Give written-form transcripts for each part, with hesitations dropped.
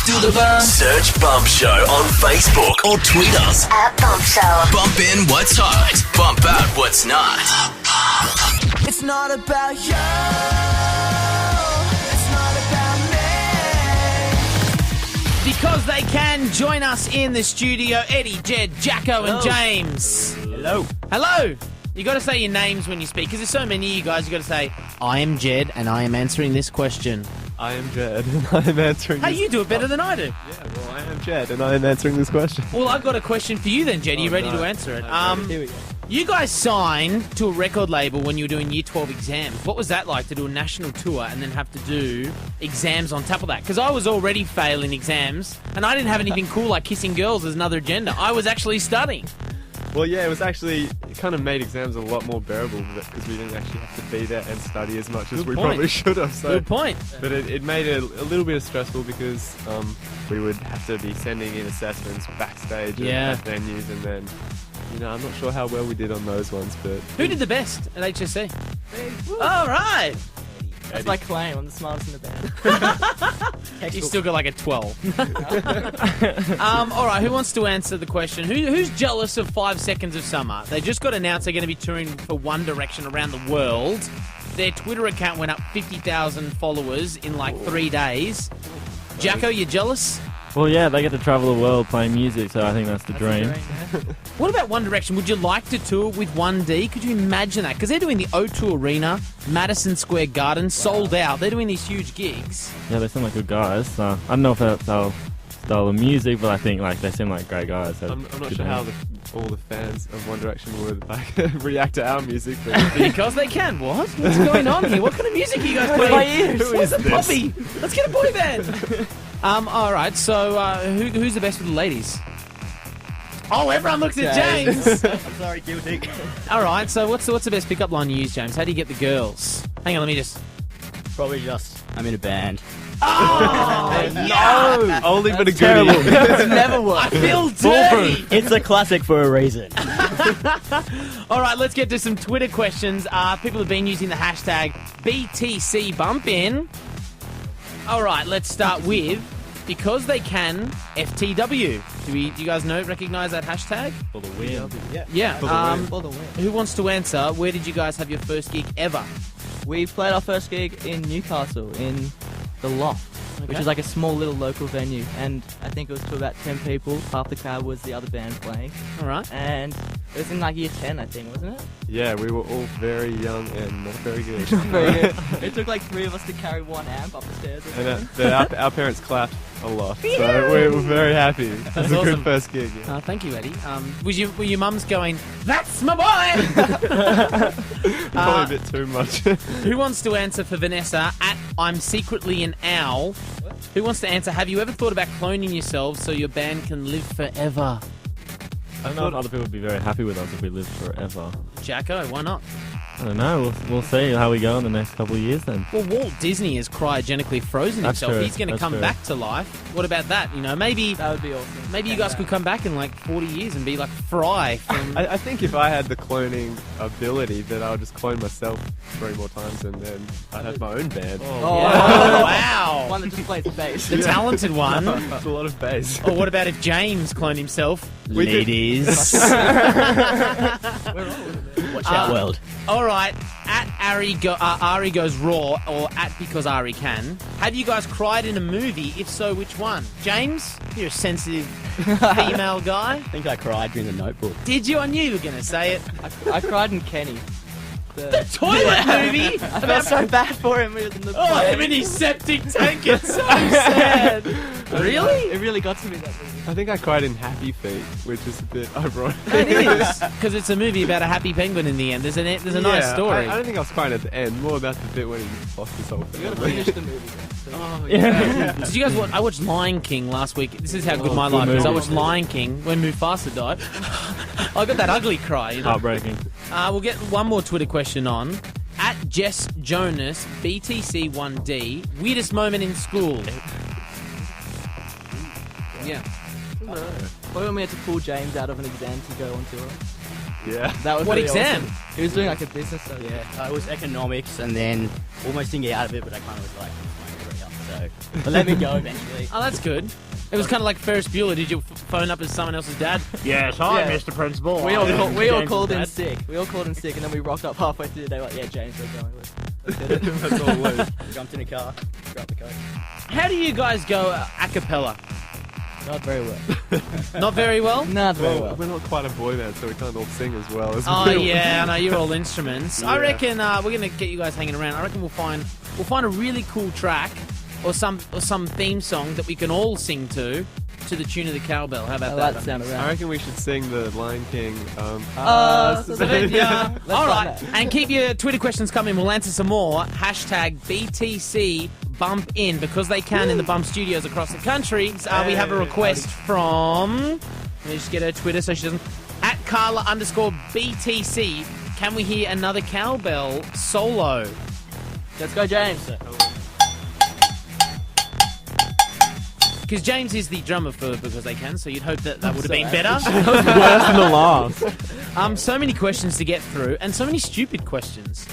Still the bump. Search Bump Show on Facebook or tweet us at Bump Show. Bump in what's hot, bump out what's not. It's not about you. It's not about me. Because they can join us in the studio, Eddie, Jed, Jacko, and James. Hello. Hello. You got to say your names when you speak, because there's so many of you guys. You got to say, I am Jed, and I am answering this question. I am Jed, and I am answering Hey, this... you do it better than I do. Yeah, well, I am Jed, and I am answering this question. Well, I've got a question for you then, Jed. Are you ready to answer it? Here we go. You guys signed to a record label when you were doing Year 12 exams. What was that like to do a national tour and then have to do exams on top of that? Because I was already failing exams, and I didn't have anything cool like kissing girls as another agenda. I was actually studying. Well, yeah, it was actually... It kind of made exams a lot more bearable because we didn't actually have to be there and study as much as we probably should have. So. Good point. But it made it a little bit stressful because we would have to be sending in assessments backstage at venues, and then, you know, I'm not sure how well we did on those ones, but... Who did the best at HSC? All right. That's my claim. I'm the smartest in the band. You still got like a 12. All right, who wants to answer the question? Who's jealous of 5 Seconds of Summer? They just got announced they're going to be touring for One Direction around the world. Their Twitter account went up 50,000 followers in like 3 days. Jacko, you jealous? Well, yeah, they get to travel the world playing music, so I think that's the dream. What about One Direction? Would you like to tour with 1D? Could you imagine that? Because they're doing the O2 Arena, Madison Square Garden, sold out. They're doing these huge gigs. Yeah, they seem like good guys. I don't know if that's our style of music, but I think like they seem like great guys. So I'm not sure how all the fans of One Direction would like react to our music. But Because they can. What? What's going on here? What kind of music are you guys playing? my ears. Who What's is a this? poppy? Let's get a boy band. All right. So who's the best with the ladies? Oh, everyone looks at James. I'm sorry, guilty. All right. So what's the best pickup line you use, James? How do you get the girls? Hang on. Let me just. Probably just, I'm in a band. Oh no! Only but a goodie. Terrible. It's never I worked. feel dirty. It's a classic for a reason. All right, let's get to some Twitter questions. People have been using the hashtag BTCBumpin. All right, let's start with Because They Can FTW. Do you guys recognize that hashtag? For the win. Yeah. For the win. Who wants to answer? Where did you guys have your first gig ever? We played our first gig in Newcastle in the Loft, which is like a small little local venue, and I think it was to about 10 people. Half the crowd was the other band playing, All right. and it was in like year 10, I think, wasn't it? Yeah, we were all very young and not very good. Very good. It took like 3 of us to carry one amp up the stairs. Or And something. our parents clapped a lot, so we were very happy. It was a awesome. good first gig. Yeah. Thank you, Eddie. Were your mums going, "That's my boy"? Probably a bit too much. Who wants to answer for Vanessa at I'm Secretly an Owl? Who wants to answer, have you ever thought about cloning yourselves so your band can live forever? I don't know if other people would be very happy with us if we lived forever. Jacko, why not? I don't know. We'll see how we go in the next couple of years then. Well, Walt Disney has cryogenically frozen That's himself. true. He's going to That's come true. back to life. What about that? You know, maybe That would be awesome. you guys could come back in like 40 years and be like Fry from... I think if I had the cloning ability, then I would just clone myself 3 more times, and then I'd have my own band. Oh, wow. One that just plays bass. The talented one. It's a lot of bass. Or what about if James cloned himself? We could- Ladies. Watch out, world. All right, at Ari Goes Raw, or at Because Ari Can. Have you guys cried in a movie? If so, which one? James, you're a sensitive female guy. I think I cried during The Notebook. Did you? I knew you were going to say it. I cried in Kenny. The toilet movie? I felt so bad for him. He was in the Oh, plane. him in his septic tank. It's so sad. Really? It really got to me, that movie. I think I cried in Happy Feet, which is a bit ironic. It is. Because it's a movie about a happy penguin in the end. There's a nice story. I don't think I was crying at the end, more about the bit when he lost his whole You gotta family. finish the movie. Oh, yeah. Did you guys watch? I watched Lion King last week. This is how good my good life is. I movie. watched Lion King when Mufasa died. I got that ugly cry. You know? Heartbreaking. We'll get one more Twitter question on. At Jess Jonas, BTC1D, weirdest moment in school. Yeah. When we had to pull James out of an exam to go on tour. Yeah. That was What really exam? awesome. He was doing like a business study. Yeah, it was economics, and then almost didn't get out of it, but I kind of was like, my degree up. So so they let me go eventually. Oh, that's good. It was kind of like Ferris Bueller. Did you phone up as someone else's dad? Yes, hi, Yeah. Mr. Principal. We all James' called in dad. sick. We all called in sick, and then we rocked up halfway through. They were like, "Yeah, James, we're going." That's all loose. Jumped in a car, grabbed the coat. How do you guys go a cappella? Not very well. Not very well? Not very Well, well. we're not quite a boy band, so we can't all sing as well as Oh we yeah, I know you're all instruments. I Yeah. reckon we're gonna get you guys hanging around. I reckon we'll find a really cool track or some theme song that we can all sing to the tune of the cowbell. How I about like that? the sound of I that. reckon we should sing the Lion King. Yeah. Let's All find right, that. and keep your Twitter questions coming. We'll answer some more. Hashtag BTC Bump In because they can in the Bump Studios across the country. We have a request from. Let me just get her Twitter so she doesn't. At Carla_BTC. Can we hear another cowbell solo? Let's go, James. Because James is the drummer for Because They Can, so you'd hope that would have been better. Worse than the last. So many questions to get through, and so many stupid questions.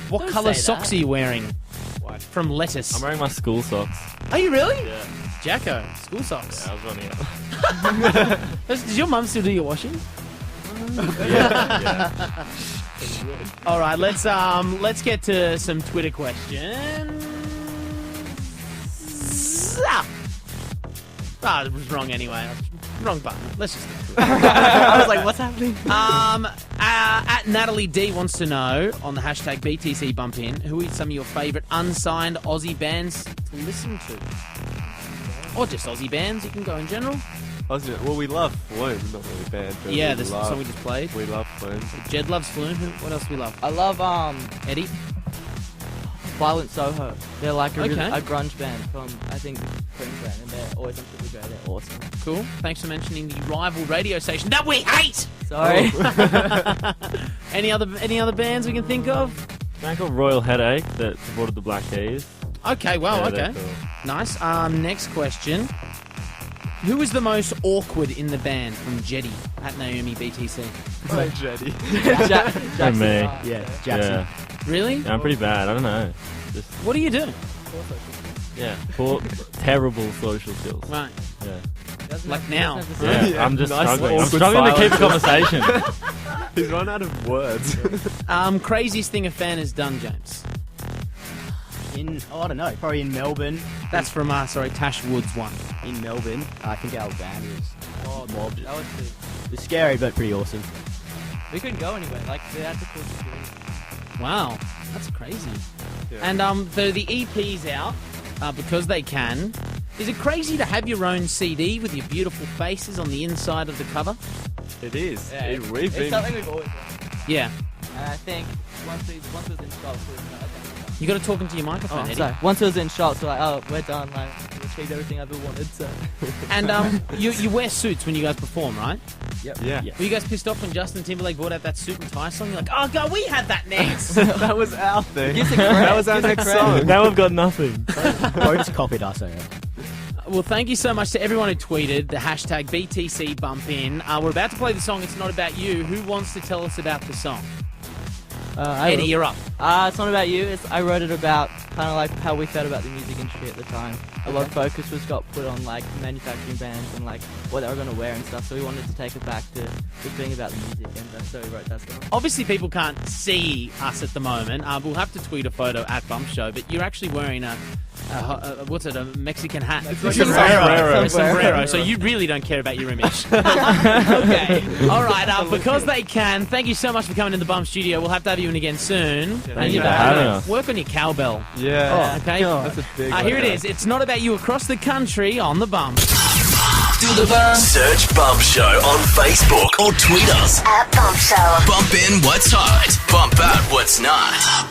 What Don't colour say socks that. are you wearing? White. From Lettuce. I'm wearing my school socks. Are you really? Yeah. Jacko, school socks. I was running out. Does your mum still do your washing? Yeah. All right, let's get to some Twitter questions. It was wrong anyway. Wrong button. Let's just get to it. I was like, "What's happening?" At Natalie D wants to know on the hashtag BTC Bump In, who are some of your favourite unsigned Aussie bands to listen to? Or just Aussie bands, you can go in general. Well, we love Flume, not really a band. But Yeah, we this love, song we just played. We love Flume. Jed loves Flume. What else do we love? I love Eddie? Violent Soho. They're like a Okay. grunge band from I think Queensland, and they're always on Triple J. They're awesome. Cool. Thanks for mentioning the rival radio station that we hate. Sorry. Any other bands we can think of? A band called Royal Headache that supported the Black Keys. Okay, well, Yeah, they're okay. cool. Nice. Next question. Who was the most awkward in the band from Jetty at Naomi BTC? Hey, Jetty. Jackson. me. Yeah, Jackson. Yeah. Really? Yeah, I'm pretty bad. I don't know. Just What do you do? yeah, poor, terrible social skills. Right. Yeah. Like now. Yeah, Yeah, I'm just nice struggling. I'm awkward struggling to keep a silence. conversation. He's run out of words. Craziest thing a fan has done, James. I don't know, probably in Melbourne. That's from Tash Woods one. In Melbourne, I think our band was mobbed. That was good. It was scary, but pretty awesome. We couldn't go anywhere. Like they had to call security. Wow, that's crazy. Yeah. And the EP's out because they can. Is it crazy to have your own CD with your beautiful faces on the inside of the cover? It is. Yeah, We've it's been. something we've always done. Yeah. And I think once it was in shots, we were like, You got to talk into your microphone, Eddie. sorry. Once it was in shots, we're like, oh, we're done. Like, we achieved everything I ever wanted. So. And you wear suits when you guys perform, right? Yeah. Were you guys pissed off when Justin Timberlake brought out that suit and tie song? You're like, oh god, we had that next. That was our thing. Gives it credit. That was our Gives it next credit. song. Now we've got nothing. Boats copied us, I reckon. Well, thank you so much to everyone who tweeted the hashtag BTC Bump In. We're about to play the song. It's not about you. Who wants to tell us about the song? Eddie, you're up. It's not about you. I wrote it about kind of like how we felt about the music industry at the time. A lot of focus was got put on like manufacturing bands and like what they were going to wear and stuff. So we wanted to take it back to just being about the music, and so we wrote that song. Obviously, people can't see us at the moment. We'll have to tweet a photo at Bump Show, but you're actually wearing a Mexican hat? Sombrero. So you really don't care about your image. Okay. All right. Because they can. Thank you so much for coming in the Bump Studio. We'll have to have you in again soon. Thank you you for having us. work on your cowbell. Yeah. Okay. That's a big one. Here it is. It's not about you across the country on the Bump. Search Bump Show on Facebook or tweet us. At Bump Show. Bump in what's hot. Bump out what's not.